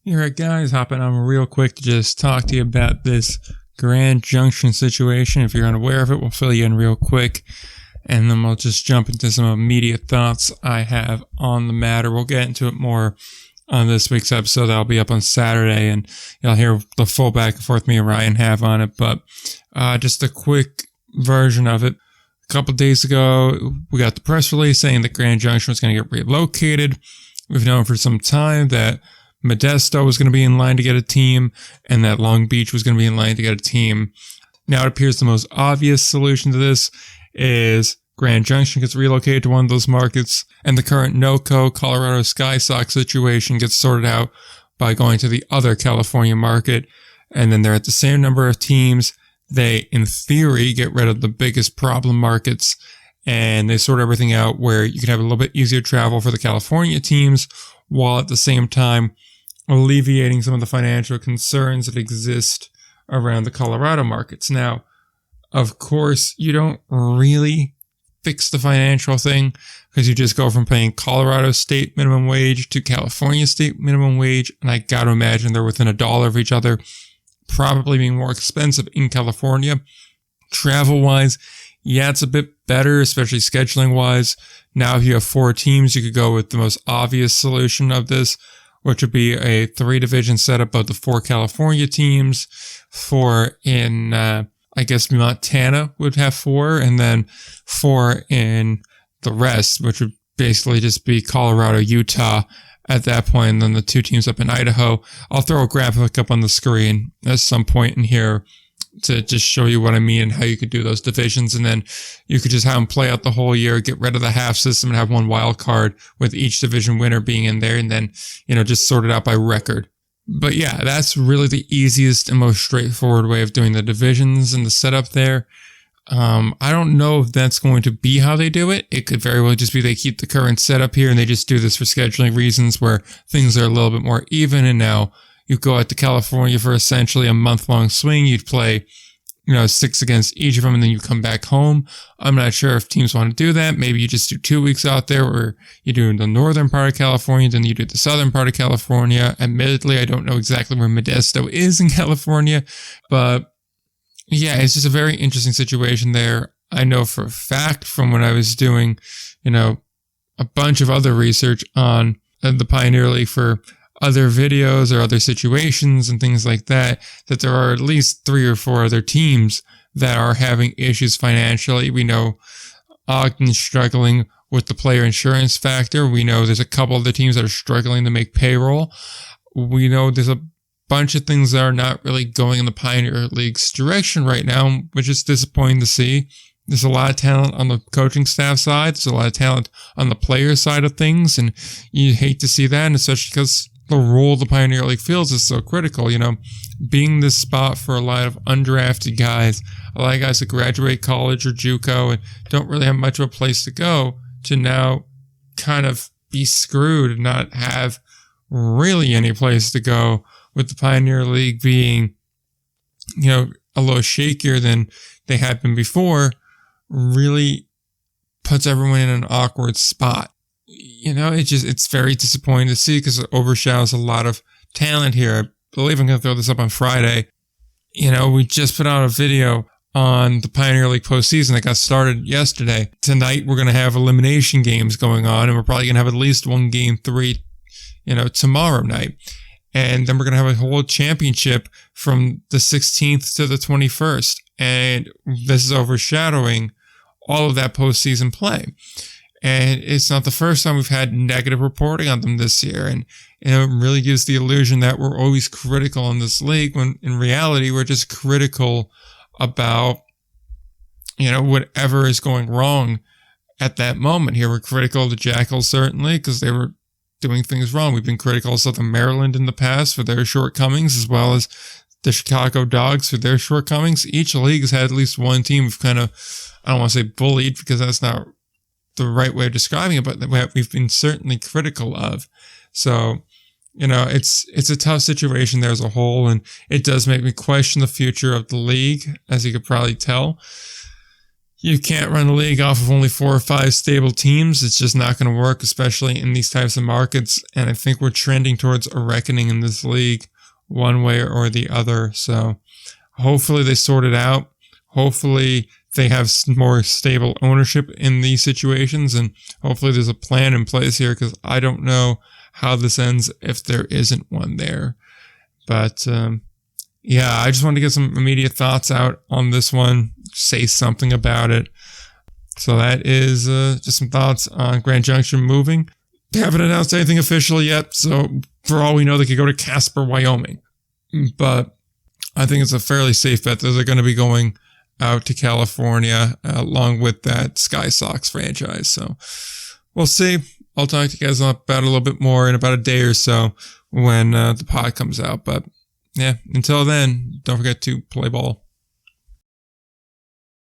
All right, guys, hopping on real quick to just talk to you about this Grand Junction situation. If you're unaware of it, we'll fill you in real quick, and then we'll just jump into some immediate thoughts I have on the matter. We'll get into it more on this week's episode. That'll be up on Saturday, and you'll hear the full back and forth me and Ryan have on it, but just a quick version of it. A couple days ago, we got the press release saying that Grand Junction was going to get relocated. We've known for some time that Modesto was going to be in line to get a team, and that Long Beach was going to be in line to get a team. Now it appears the most obvious solution to this is Grand Junction gets relocated to one of those markets, and the current NOCO Colorado Sky Sox situation gets sorted out by going to the other California market, and then they're at the same number of teams. They, in theory, get rid of the biggest problem markets, and they sort everything out where you can have a little bit easier travel for the California teams, while at the same time alleviating some of the financial concerns that exist around the Colorado markets. Now, of course, you don't really fix the financial thing because you just go from paying Colorado state minimum wage to California state minimum wage, and I got to imagine they're within $1 of each other, probably being more expensive in California. Travel-wise, yeah, it's a bit better, especially scheduling-wise. Now, if you have 4 teams, you could go with the most obvious solution of this, which would be a 3-division setup of the 4 California teams. 4 in, I guess Montana would have 4, and then 4 in the rest, which would basically just be Colorado, Utah at that point, and then the 2 teams up in Idaho. I'll throw a graphic up on the screen at some point in here to just show you what I mean and how you could do those divisions, and then you could just have them play out the whole year, get rid of the half system, and have one wild card with each division winner being in there, and then, just sort it out by record. But yeah, that's really the easiest and most straightforward way of doing the divisions and the setup there. I don't know if that's going to be how they do it. It could very well just be they keep the current setup here and they just do this for scheduling reasons where things are a little bit more even, and now you go out to California for essentially a month-long swing. You'd play, 6 against each of them, and then you come back home. I'm not sure if teams want to do that. Maybe you just do 2 weeks out there where you do the northern part of California, then you do the southern part of California. Admittedly, I don't know exactly where Modesto is in California, but yeah, it's just a very interesting situation there. I know for a fact from when I was doing, a bunch of other research on the Pioneer League for other videos or other situations and things like that, that there are at least 3 or 4 other teams that are having issues financially. We know Ogden's struggling with the player insurance factor. We know there's a couple other teams that are struggling to make payroll. We know there's a bunch of things that are not really going in the Pioneer League's direction right now, which is disappointing to see. There's a lot of talent on the coaching staff side. There's a lot of talent on the player side of things, and you hate to see that, and especially because the role the Pioneer League feels is so critical, being this spot for a lot of undrafted guys, a lot of guys that graduate college or JUCO and don't really have much of a place to go, to now kind of be screwed and not have really any place to go, with the Pioneer League being, a little shakier than they had been before, really puts everyone in an awkward spot. It's very disappointing to see because it overshadows a lot of talent here. I believe I'm going to throw this up on Friday. We just put out a video on the Pioneer League postseason that got started yesterday. Tonight, we're going to have elimination games going on, and we're probably going to have at least one game 3, tomorrow night. And then we're going to have a whole championship from the 16th to the 21st. And this is overshadowing all of that postseason play. And it's not the first time we've had negative reporting on them this year. And it really gives the illusion that we're always critical in this league, when in reality, we're just critical about, whatever is going wrong at that moment. Here, we're critical of the Jackals, certainly, because they were doing things wrong. We've been critical of Southern Maryland in the past for their shortcomings, as well as the Chicago Dogs for their shortcomings. Each league has had at least one team we've kind of, I don't want to say bullied, because that's not the right way of describing it, but that we've been certainly critical of. So, it's a tough situation there as a whole, and it does make me question the future of the league, as you could probably tell. you can't run a league off of only 4 or 5 stable teams. It's just not going to work, especially in these types of markets. And I think we're trending towards a reckoning in this league one way or the other. So hopefully they sort it out. Hopefully they have more stable ownership in these situations. And hopefully there's a plan in place here, because I don't know how this ends if there isn't one there. But yeah, I just wanted to get some immediate thoughts out on this one, say something about it. So that is just some thoughts on Grand Junction moving. They haven't announced anything official yet, so for all we know, they could go to Casper, Wyoming. But I think it's a fairly safe bet that they're going to be going out to California along with that Sky Sox franchise. So we'll see. I'll talk to you guys about it a little bit more in about a day or so when the pod comes out. But yeah, until then, don't forget to play ball.